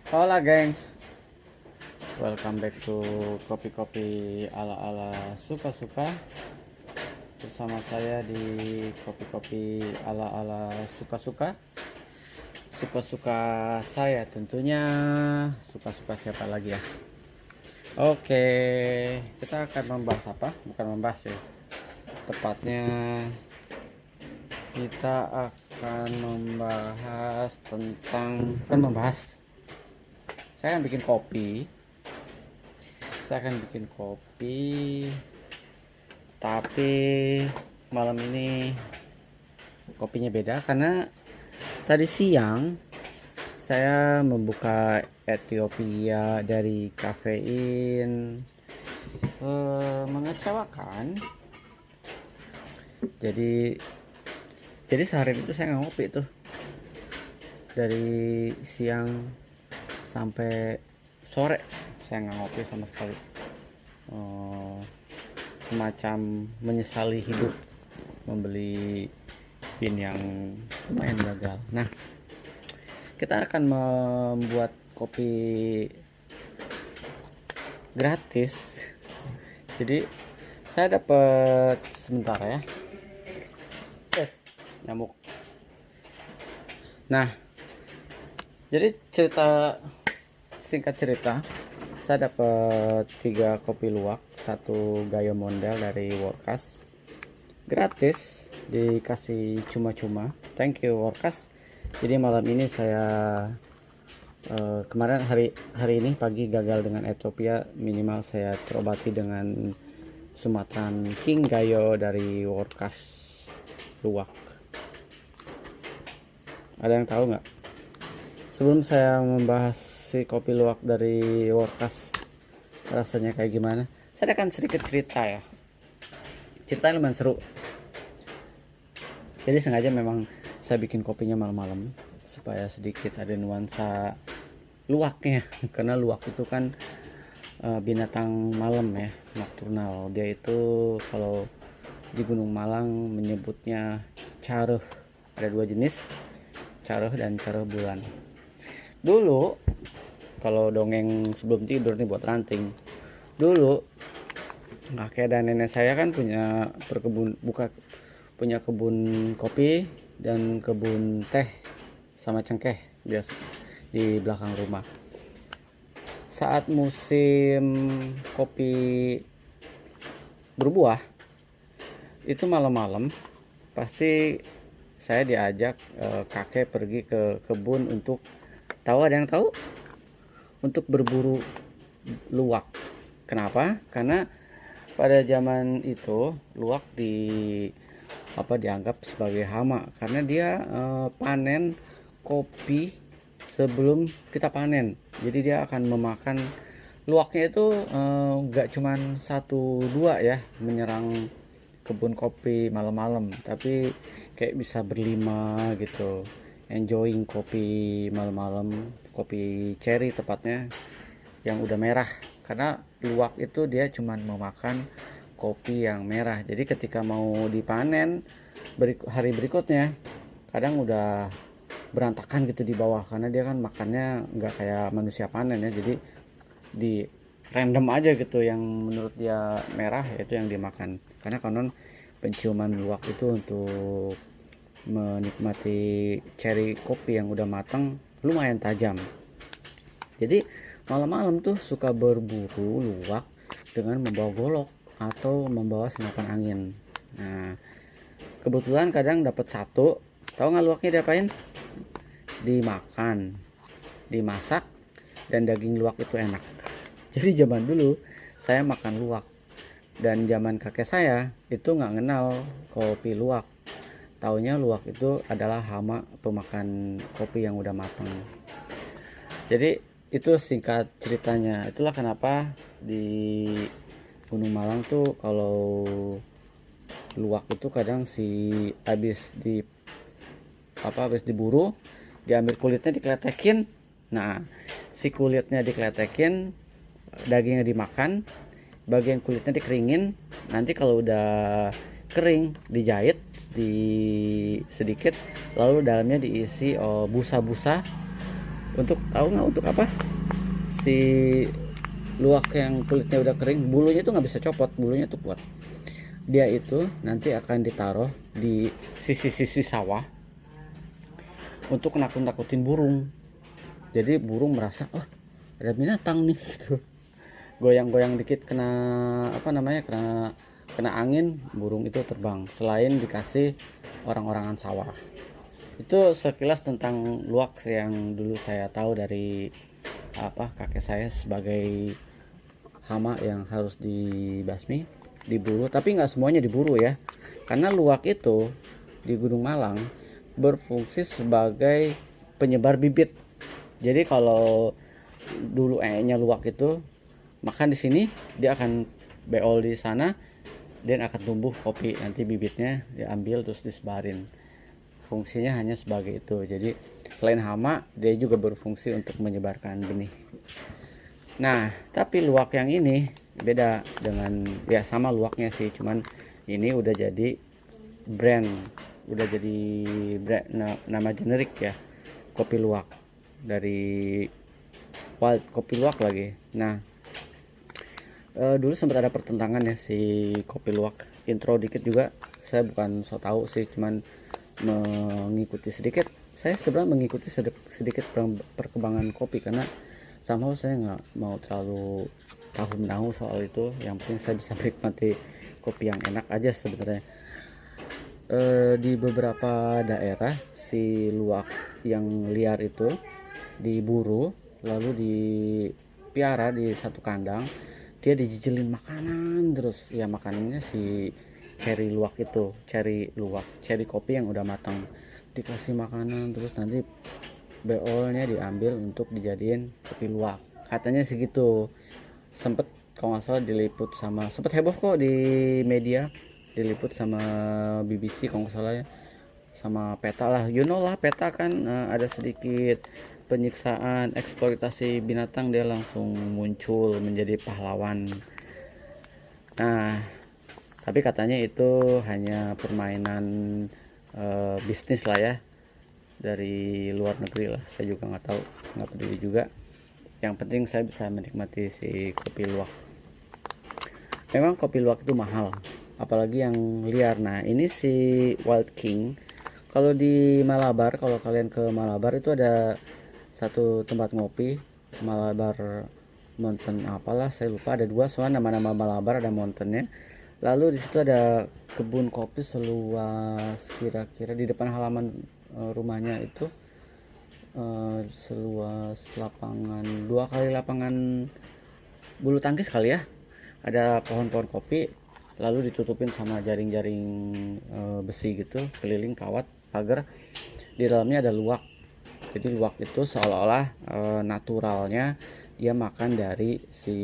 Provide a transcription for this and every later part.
Hola gengs, welcome back to kopi-kopi ala-ala suka-suka. Bersama saya di kopi-kopi ala-ala suka-suka. Suka-suka saya tentunya, suka-suka siapa lagi ya. Oke, kita akan membahas apa? Bukan membahas ya, tepatnya kita akan membahas tentang, saya akan bikin kopi tapi malam ini kopinya beda karena tadi siang saya membuka Ethiopia dari kafein, mengecewakan. Jadi sehari itu saya nggak ngopi tuh, dari siang sampai sore saya nggak ngopi sama sekali. Semacam menyesali hidup membeli pin yang lumayan gagal. Nah, kita akan membuat kopi gratis. Jadi saya dapat sebentar ya, nyamuk. Nah, jadi singkat cerita, saya dapat 3 kopi luwak, 1 gayo mondel dari Workas, gratis, dikasih cuma-cuma. Thank you Workas. Jadi malam ini saya kemarin hari ini pagi gagal dengan Ethiopia, minimal saya terobati dengan Sumatran King Gayo dari Workas luwak. Ada yang tahu nggak? Sebelum saya membahas si kopi luwak dari Workas rasanya kayak gimana, saya akan sedikit cerita ya. Ceritanya lumayan seru. Jadi sengaja memang saya bikin kopinya malam-malam supaya sedikit ada nuansa luwaknya. Karena luwak itu kan binatang malam ya, nokturnal. Dia itu kalau di Gunung Malang menyebutnya careuh. Ada 2 jenis, careuh dan careuh bulan. Dulu kalau dongeng sebelum tidur nih buat ranting, dulu kakek dan nenek saya kan punya kebun kopi dan kebun teh sama cengkeh biasa di belakang rumah. Saat musim kopi berbuah itu malam-malam pasti saya diajak kakek pergi ke kebun untuk ada yang tahu? Untuk berburu luwak. Kenapa? Karena pada zaman itu luwak dianggap sebagai hama karena dia panen kopi sebelum kita panen. Jadi dia akan memakan luwaknya itu nggak cuman 1-2 ya menyerang kebun kopi malam-malam, tapi kayak bisa berlima gitu. Enjoying kopi malam-malam, kopi cherry tepatnya yang udah merah, karena luwak itu dia cuman memakan kopi yang merah. Jadi ketika mau dipanen hari berikutnya kadang udah berantakan gitu di bawah, karena dia kan makannya nggak kayak manusia panen ya. Jadi di random aja gitu, yang menurut dia merah itu yang dimakan, karena konon penciuman luwak itu untuk menikmati cherry kopi yang udah matang lumayan tajam. Jadi malam-malam tuh suka berburu luwak dengan membawa golok atau membawa senapan angin. Nah, kebetulan kadang dapat 1. Tahu nggak luwaknya diapain? Dimakan, dimasak, dan daging luwak itu enak. Jadi zaman dulu saya makan luwak, dan zaman kakek saya itu nggak kenal kopi luwak. Taunya luwak itu adalah hama pemakan kopi yang udah matang. Jadi itu singkat ceritanya. Itulah kenapa di Gunung Malang tuh kalau luwak itu kadang habis diburu, diambil kulitnya dikletekin. Nah, si kulitnya dikletekin, dagingnya dimakan, bagian kulitnya dikeringin. Nanti kalau udah kering dijahit sedikit, lalu dalamnya diisi busa-busa Untuk tahu nggak untuk apa? Si luwak yang kulitnya udah kering, bulunya itu nggak bisa copot, bulunya tuh kuat. Dia itu nanti akan ditaruh di sisi-sisi sawah untuk nakut-nakutin burung. Jadi burung merasa, oh ada binatang nih gitu. Goyang-goyang dikit kena apa namanya, kena angin, burung itu terbang. Selain dikasih orang-orangan sawah. Itu sekilas tentang luwak yang dulu saya tahu dari kakek saya sebagai hama yang harus dibasmi, diburu. Tapi nggak semuanya diburu ya, karena luwak itu di Gunung Malang berfungsi sebagai penyebar bibit. Jadi kalau dulu luwak itu makan di sini, dia akan beol di sana dan akan tumbuh kopi. Nanti bibitnya diambil terus disebarin. Fungsinya hanya sebagai itu. Jadi selain hama, dia juga berfungsi untuk menyebarkan benih. Nah, tapi luwak yang ini beda dengan, ya sama luwaknya sih, cuman ini udah jadi brand, udah jadi brand, nama generik ya, kopi luwak dari Wild Kopi Luwak lagi. Nah, dulu sempat ada pertentangan ya si kopi luwak. Intro dikit juga, saya bukan so tahu sih, cuman mengikuti sedikit. Saya sebenarnya mengikuti sedikit perkembangan kopi, karena somehow saya nggak mau terlalu tahu menahu soal itu. Yang penting saya bisa menikmati kopi yang enak aja sebenarnya. Di beberapa daerah si luwak yang liar itu diburu, lalu dipiara di satu kandang. Dia dijijelin makanan terus, ya makanannya si ceri luwak itu, ceri kopi yang udah matang, dikasih makanan terus nanti beolnya diambil untuk dijadiin kopi luwak, katanya segitu. Sempet kalau nggak salah diliput sama, sempet heboh kok di media, diliput sama BBC kalau nggak salah ya, sama PETA lah, lah PETA kan, ada sedikit penyiksaan, eksploitasi binatang, dia langsung muncul menjadi pahlawan. Nah, tapi katanya itu hanya permainan bisnis lah ya, dari luar negeri lah, saya juga nggak tahu, nggak peduli juga. Yang penting saya bisa menikmati si kopi luwak. Memang kopi luwak itu mahal, apalagi yang liar. Nah, ini si Wild King, kalau di Malabar, kalau kalian ke Malabar itu ada satu tempat ngopi, Malabar Mountain apalah saya lupa, ada dua soalnya nama-nama Malabar, ada mountainnya. Lalu di situ ada kebun kopi seluas kira-kira di depan halaman rumahnya itu seluas lapangan, 2 kali lapangan bulu tangkis kali ya. Ada pohon-pohon kopi, lalu ditutupin sama jaring-jaring besi gitu, keliling kawat pagar. Di dalamnya ada luwak. Jadi luwak itu seolah-olah naturalnya dia makan dari si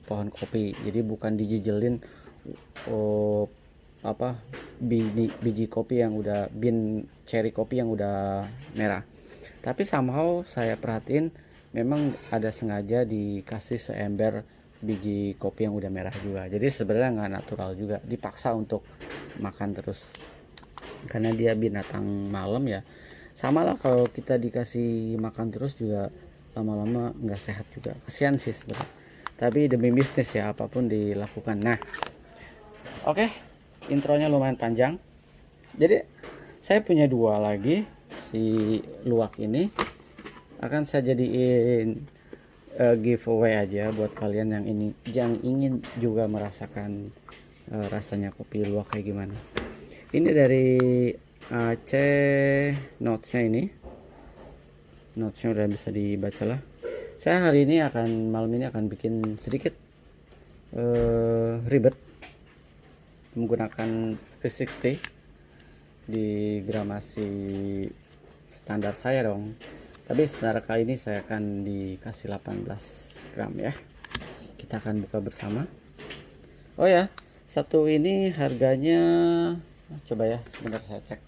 pohon kopi. Jadi bukan dijijelin biji kopi yang udah, cherry kopi yang udah merah. Tapi somehow saya perhatiin memang ada sengaja dikasih seember biji kopi yang udah merah juga. Jadi sebenarnya nggak natural juga, dipaksa untuk makan terus karena dia binatang malam ya. Sama lah kalau kita dikasih makan terus juga lama-lama nggak sehat juga, kasihan sih sebenarnya. Tapi demi bisnis ya, apapun dilakukan. Nah, oke, intronya lumayan panjang. Jadi saya punya dua lagi si luwak ini, akan saya jadiin giveaway aja buat kalian yang ingin juga merasakan rasanya kopi luwak kayak gimana. Ini dari Aceh, notesnya ini, notesnya udah bisa dibaca lah. Saya hari ini malam ini akan bikin sedikit ribet menggunakan V60 di gramasi standar saya dong. Tapi standar kali ini saya akan dikasih 18 gram ya. Kita akan buka bersama. Oh ya, satu ini harganya, coba ya sebentar saya cek,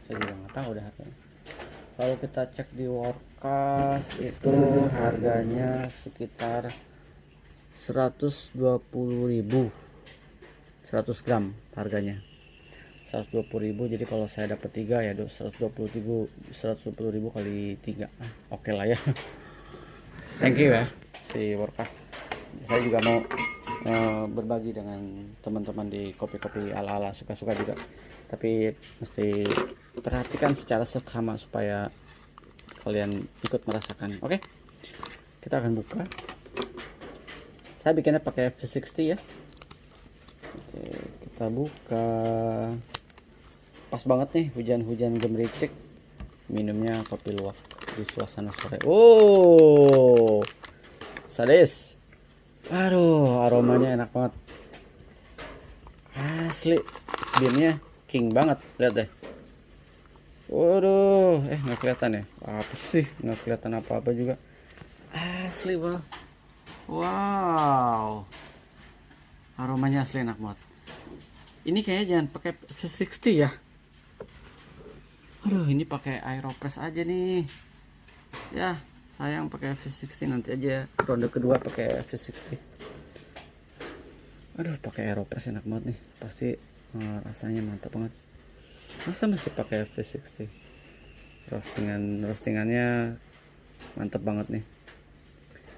saya juga nggak tahu udah harganya. Kalau kita cek di Workas itu harganya sekitar 120.000, 100 gram harganya 120.000. Jadi kalau saya dapat 3 ya 120.000 kali 3, oke lah ya. thank you ya si Workas. Saya juga mau berbagi dengan teman-teman di kopi-kopi ala-ala suka-suka juga, tapi mesti perhatikan secara seksama supaya kalian ikut merasakan. Oke, kita akan buka. Saya bikinnya pakai V60 ya. Oke, kita buka. Pas banget nih hujan-hujan gemericik, minumnya kopi luwak di suasana sore. Oh, sadis. Aduh, aromanya enak banget. Asli, binnya king banget. Lihat deh. Waduh, nggak kelihatan ya? Apa sih? Nggak kelihatan apa-apa juga. Asli, bang. Wow. Aromanya asli enak banget. Ini kayaknya jangan pakai V60 ya. Aduh, ini pakai Aeropress aja nih. Ya, sayang pakai V60, nanti aja ronde kedua pakai V60. Aduh, pakai Aeropress enak banget nih. Pasti rasanya mantap banget. Masa mesti pakai V60? Roastingannya mantap banget nih.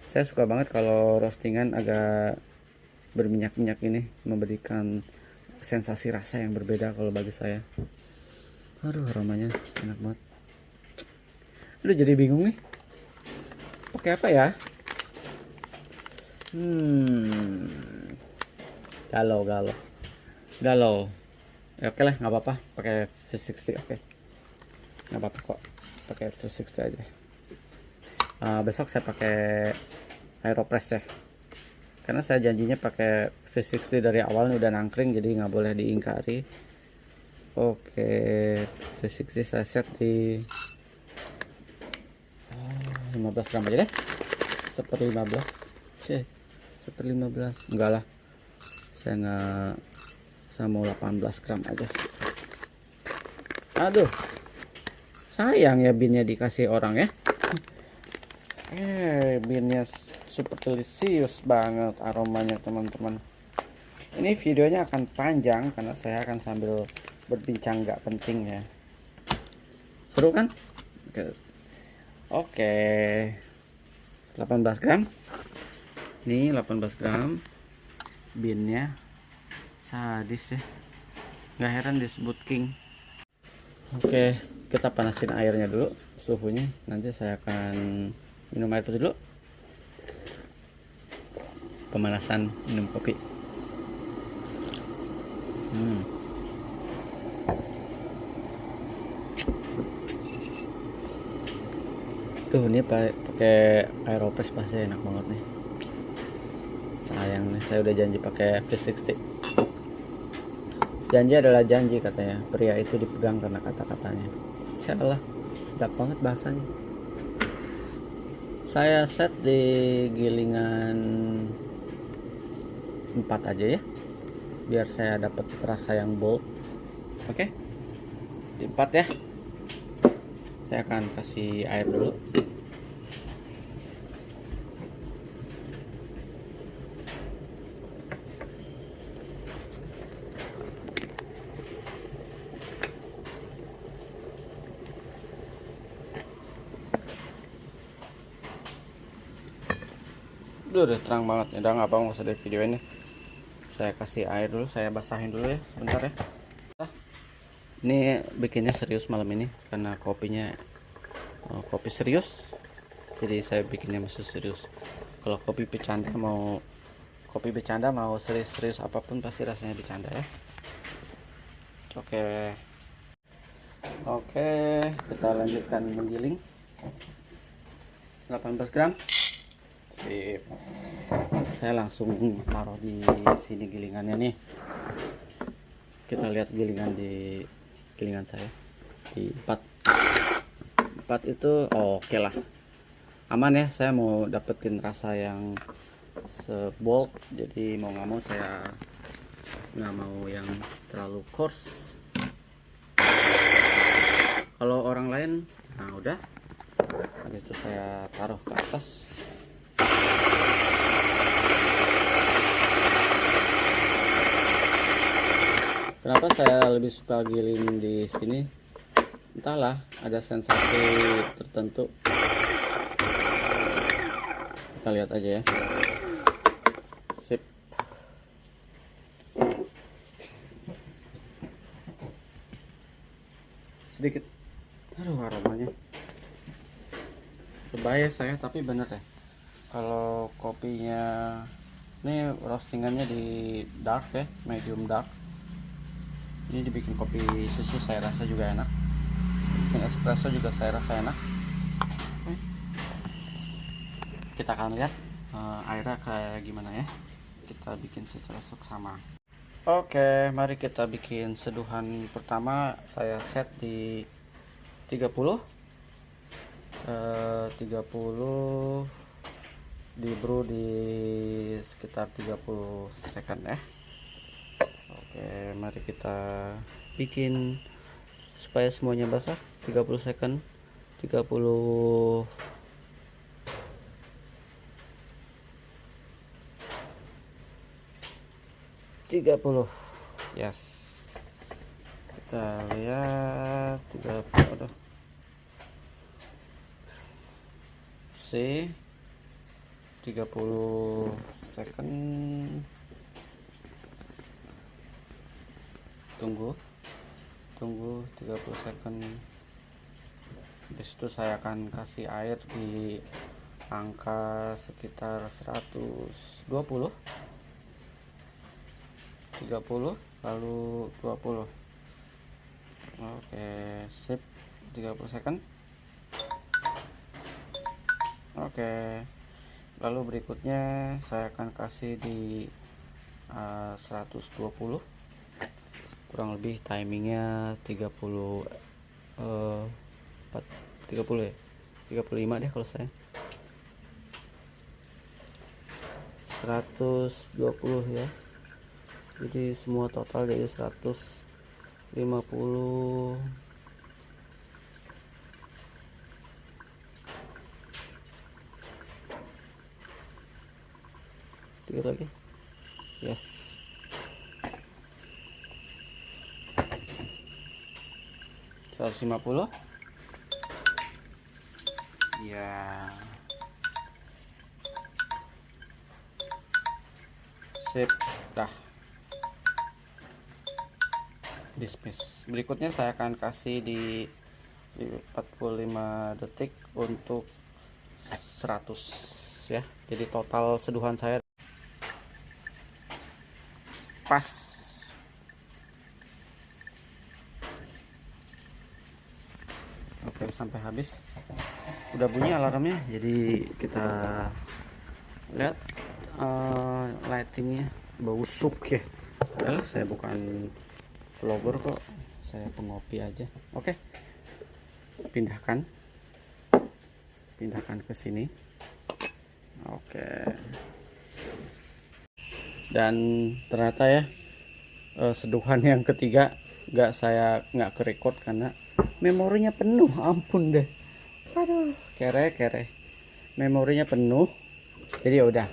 Saya suka banget kalau roastingan agak berminyak-minyak ini, memberikan sensasi rasa yang berbeda kalau bagi saya. Aduh, aromanya enak banget. Aduh, jadi bingung nih pakai apa ya. Galau ya, oke lah, nggak apa-apa pakai V60. Oke, nggak apa-apa kok pakai V60 aja. Besok saya pakai Aeropress ya, karena saya janjinya pakai V60 dari awal nih, udah nangkring, jadi nggak boleh diingkari. Oke, V60 saya set di 15 gram aja deh. Seper 15 enggak lah, saya mau 18 gram aja. Aduh, sayang ya binnya dikasih orang ya. Binnya super delicious banget aromanya teman-teman. Ini videonya akan panjang karena saya akan sambil berbincang nggak penting ya. Seru kan? Oke. 18 gram. Ini 18 gram. Binnya sadis ya. Nggak heran disebut king. Oke, kita panasin airnya dulu, suhunya. Nanti saya akan minum air putih dulu. Pemanasan minum kopi. Tuh, ini pakai Aeropress pasti enak banget nih. Sayang nih, saya udah janji pakai V60. Janji adalah janji katanya. Pria itu dipegang karena kata-katanya. Insyaallah, sedap banget bahasanya. Saya set di gilingan 4 aja ya, biar saya dapat rasa yang bold. Oke, di 4 ya. Saya akan kasih air dulu. Udah terang banget, udah nggak apa, nggak usah di video ini. Saya kasih air dulu, saya basahin dulu ya sebentar ya. Ini bikinnya serius malam ini karena kopinya kopi serius, jadi saya bikinnya masih serius. Kalau kopi bercanda mau serius-serius apapun pasti rasanya bercanda ya. Oke, kita lanjutkan menggiling 18 gram. Sip. Saya langsung taruh di sini gilingannya nih. Kita lihat gilingan saya di 4 itu oke lah, aman ya. Saya mau dapetin rasa yang sebold, jadi mau nggak mau saya nggak mau yang terlalu coarse. Kalau orang lain, nah udah, habis itu saya taruh ke atas. Kenapa saya lebih suka giling di sini? Entahlah, ada sensasi tertentu. kita lihat aja ya. Sip. Sedikit, aduh aromanya berbahaya saya, tapi bener ya kalau kopinya ini roastingannya di dark ya, medium dark. Ini dibikin kopi susu saya rasa juga enak, bikin espresso juga saya rasa enak. Kita akan lihat airnya kayak gimana ya, kita bikin secara seksama. Oke, mari kita bikin seduhan pertama. Saya set di 30 di brew di sekitar 30 second ya. Oke, mari kita bikin supaya semuanya basah. 30 second, 30 30. Yes, kita lihat 30. C 30 second. Tunggu 30 second. Habis itu saya akan kasih air di angka sekitar 120, 30 lalu 20. Oke, sip. 30 second. Oke, lalu berikutnya saya akan kasih di 120, kurang lebih timingnya 30 30 ya, 35 deh kalau saya. 120 ya, jadi semua total jadi 150. Dikit lagi. Yes, $150 ya. Sip, dah. Dismiss. Berikutnya saya akan kasih di 45 detik untuk 100 ya. Jadi total seduhan saya pas. Oke, sampai habis. Udah bunyi alarmnya, jadi kita lihat lightingnya busuk ya. Padahal saya bukan vlogger kok, saya pengopi aja. Oke, pindahkan ke sini. Oke, dan ternyata ya seduhan yang ketiga saya nggak kerekord karena memorinya penuh. Ampun deh, aduh, kere memorinya penuh. Jadi ya udah,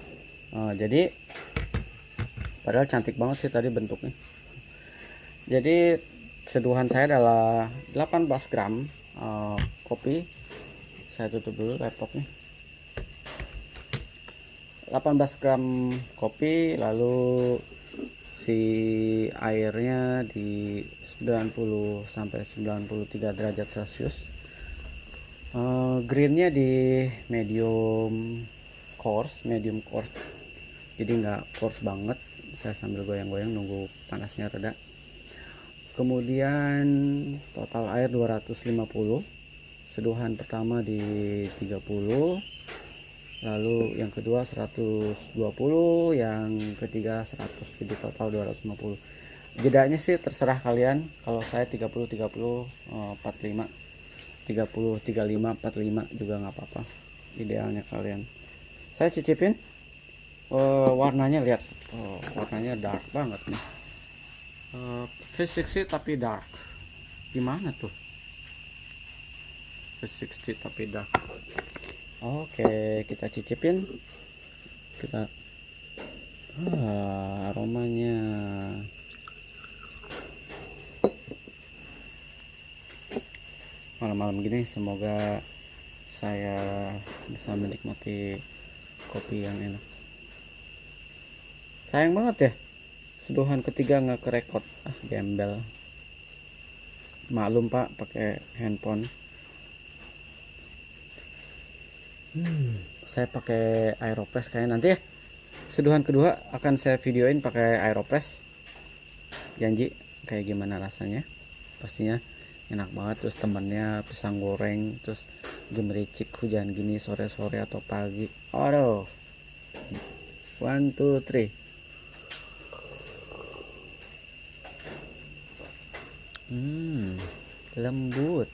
jadi padahal cantik banget sih tadi bentuknya. Jadi seduhan saya adalah 18 gram kopi. Saya tutup dulu laptopnya. 18 gram kopi, lalu si airnya di 90 sampai 93 derajat Celcius. Greennya di medium coarse, jadi nggak coarse banget. Saya sambil goyang-goyang nunggu panasnya reda. Kemudian total air 250. Seduhan pertama di 30, lalu yang kedua 120, yang ketiga 100, jadi total 250. Jedanya sih terserah kalian. Kalau saya 30 30 45, 30 35 45 juga nggak apa-apa, idealnya kalian. Saya cicipin. Warnanya lihat, warnanya dark banget nih. V60 tapi dark. Gimana tuh V60 tapi dark? Oke, kita cicipin. Kita aromanya malam-malam gini, semoga saya bisa menikmati kopi yang enak. Sayang banget ya, seduhan ketiga nggak kerekod. Gembel. Maklum pak, pakai handphone. Saya pakai Aeropress kayaknya. Nanti ya, seduhan kedua akan saya videoin pakai Aeropress. Janji kayak gimana rasanya. Pastinya enak banget. Terus temennya pisang goreng, terus gemericik hujan gini sore-sore atau pagi. Aduh, 1, 2, 3. Lembut.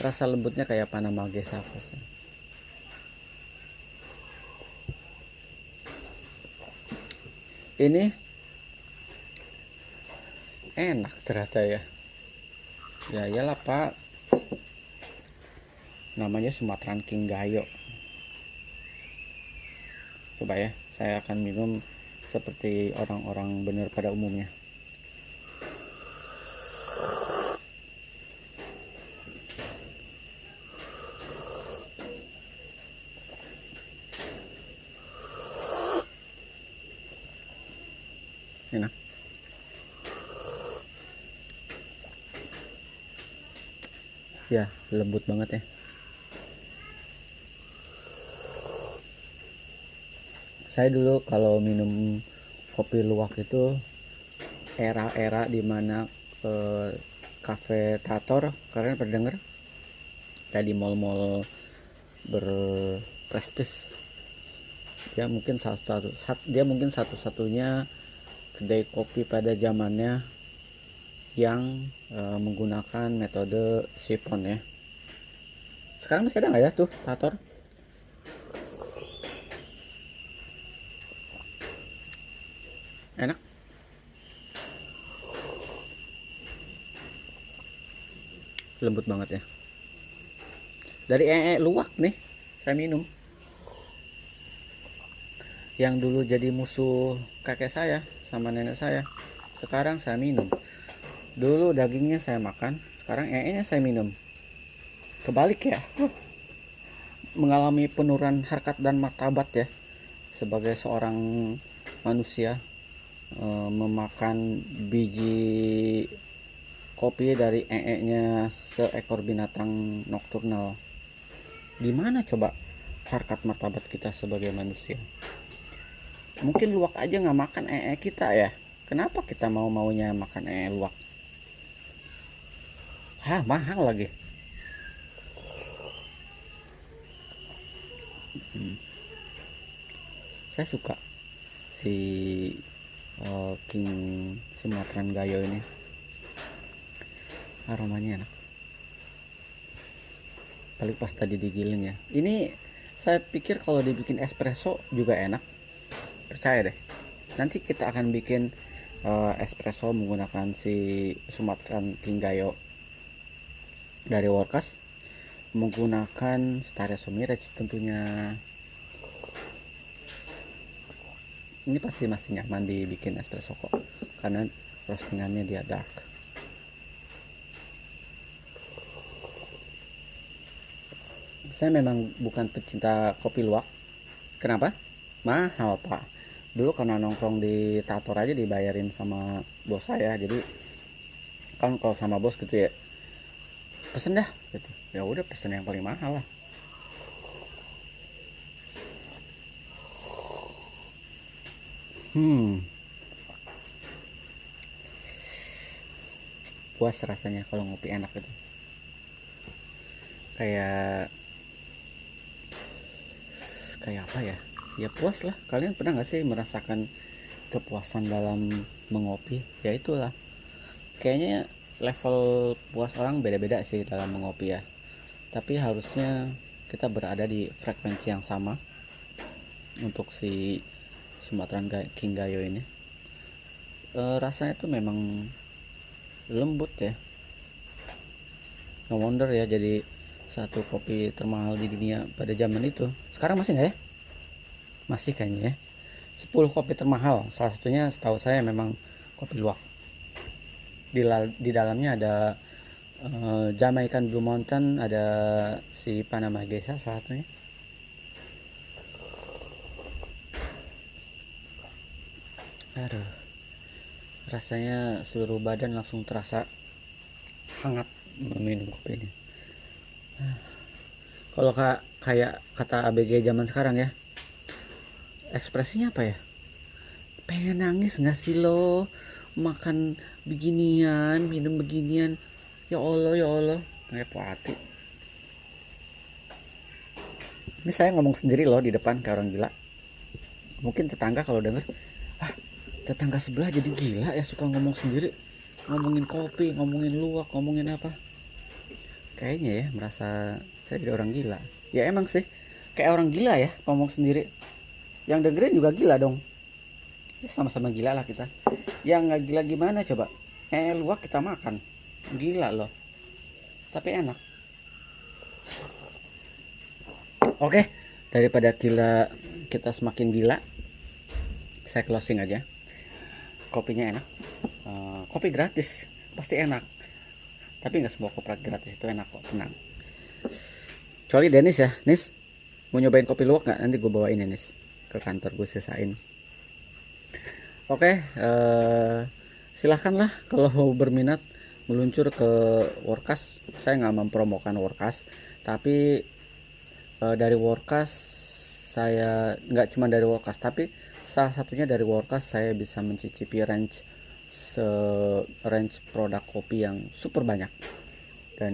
Rasa lembutnya kayak Panama Gesa sih. Ini enak ternyata ya. Ya iyalah pak, namanya Sumatran King Gayo. Coba ya, saya akan minum seperti orang-orang bener pada umumnya. Enak. Ya, lembut banget ya. Saya dulu kalau minum kopi luwak itu era-era dimana cafe Tator, kalian pernah denger? Ada di mall-mall berprestis. Dia mungkin satu-satunya kedai kopi pada zamannya yang menggunakan metode sipon ya. Sekarang masih ada nggak ya tuh Tator? Enak. Lembut banget ya. Dari luwak nih saya minum. Yang dulu jadi musuh kakek saya sama nenek saya, sekarang saya minum. Dulu dagingnya saya makan, sekarang nya saya minum. Kebalik ya. Mengalami penurunan harkat dan martabat ya, sebagai seorang manusia. Memakan biji kopi dari nya seekor binatang nokturnal. Dimana coba harkat martabat kita sebagai manusia? Mungkin luwak aja nggak makan kita ya. Kenapa kita maunya makan luwak? Mahal lagi. Saya suka si King Sumatran Gayo ini. Aromanya enak. Paling pas tadi digiling ya. Ini saya pikir kalau dibikin espresso juga enak. Percaya deh. Nanti kita akan bikin espresso menggunakan si Sumatran King Gayo dari Workas, menggunakan Starezzo Mirage tentunya. Ini pasti masih nyaman dibikin espresso kok, karena roastingannya dia dark. Saya memang bukan pecinta kopi luwak. Kenapa? Mahal pak. Dulu karena nongkrong di Tator aja dibayarin sama bos saya, jadi kan kalau sama bos gitu ya, pesen dah gitu. Ya udah pesen yang paling mahal lah. Puas rasanya kalau ngopi enak gitu. Kayak apa ya? Ya puas lah. Kalian pernah nggak sih merasakan kepuasan dalam mengopi? Ya itulah. Kayaknya level puas orang beda-beda sih dalam mengopi ya. Tapi harusnya kita berada di frekuensi yang sama untuk si Sumatran King Gayo ini. Rasanya tuh memang lembut ya. No wonder ya jadi satu kopi termahal di dunia pada zaman itu. Sekarang masih nggak ya? Masih kayaknya ya. 10 kopi termahal, salah satunya setahu saya memang kopi luwak. Di dalamnya ada Jamaican Blue Mountain, ada si Panama Gesa salah satunya. Aduh, rasanya seluruh badan langsung terasa hangat meminum kopi ini. Kalau kayak kata ABG zaman sekarang ya, ekspresinya apa ya? Pengen nangis nggak sih lo? Makan beginian, minum beginian. Ya Allah, ngepati. Ini saya ngomong sendiri loh di depan kayak orang gila. Mungkin tetangga kalau denger, ah tetangga sebelah jadi gila ya suka ngomong sendiri. Ngomongin kopi, ngomongin luwak, ngomongin apa. Kayaknya ya merasa saya jadi orang gila. Ya emang sih, kayak orang gila ya ngomong sendiri. Yang dengerin juga gila dong. Ya sama-sama gila lah kita. Yang nggak gila gimana coba? Luwak kita makan. Gila loh. Tapi enak. Oke, daripada gila kita semakin gila, saya closing aja. Kopinya enak. Kopi gratis pasti enak. Tapi nggak semua kopi gratis itu enak kok, tenang. Kecuali Dennis ya, Nis mau nyobain kopi luwak nggak? Nanti gue bawain ya Nis ke kantor, gue sisain. Oke, silahkanlah kalau mau berminat meluncur ke Workas. Saya nggak mempromokan Workas, tapi dari Workas saya nggak cuma dari Workas, tapi salah satunya dari Workas saya bisa mencicipi range produk kopi yang super banyak dan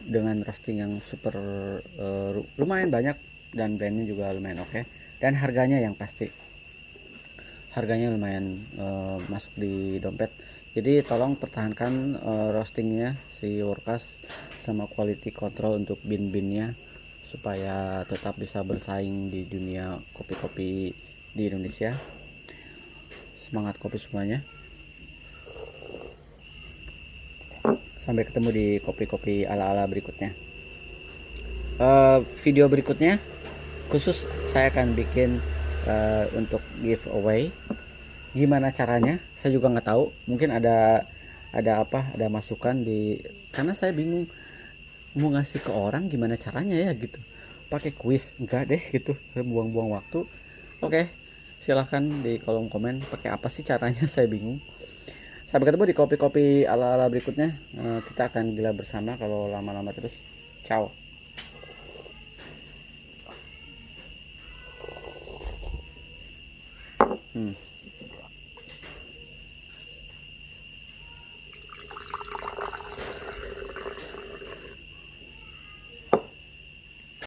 dengan roasting yang super lumayan banyak dan brandnya juga lumayan oke, dan harganya yang pasti harganya lumayan masuk di dompet. Jadi tolong pertahankan roastingnya si Workas sama quality control untuk bin-binnya supaya tetap bisa bersaing di dunia kopi-kopi di Indonesia. Semangat kopi semuanya. Sampai ketemu di kopi-kopi ala-ala berikutnya. Video berikutnya khusus saya akan bikin untuk giveaway. Gimana caranya? Saya juga nggak tahu. Mungkin ada masukan di, karena saya bingung mau ngasih ke orang gimana caranya ya gitu. Pakai kuis enggak deh gitu, buang-buang waktu. Oke, silahkan di kolom komen pakai apa sih caranya, saya bingung. Sampai ketemu di kopi-kopi ala-ala berikutnya. Kita akan gila bersama kalau lama-lama terus. Ciao.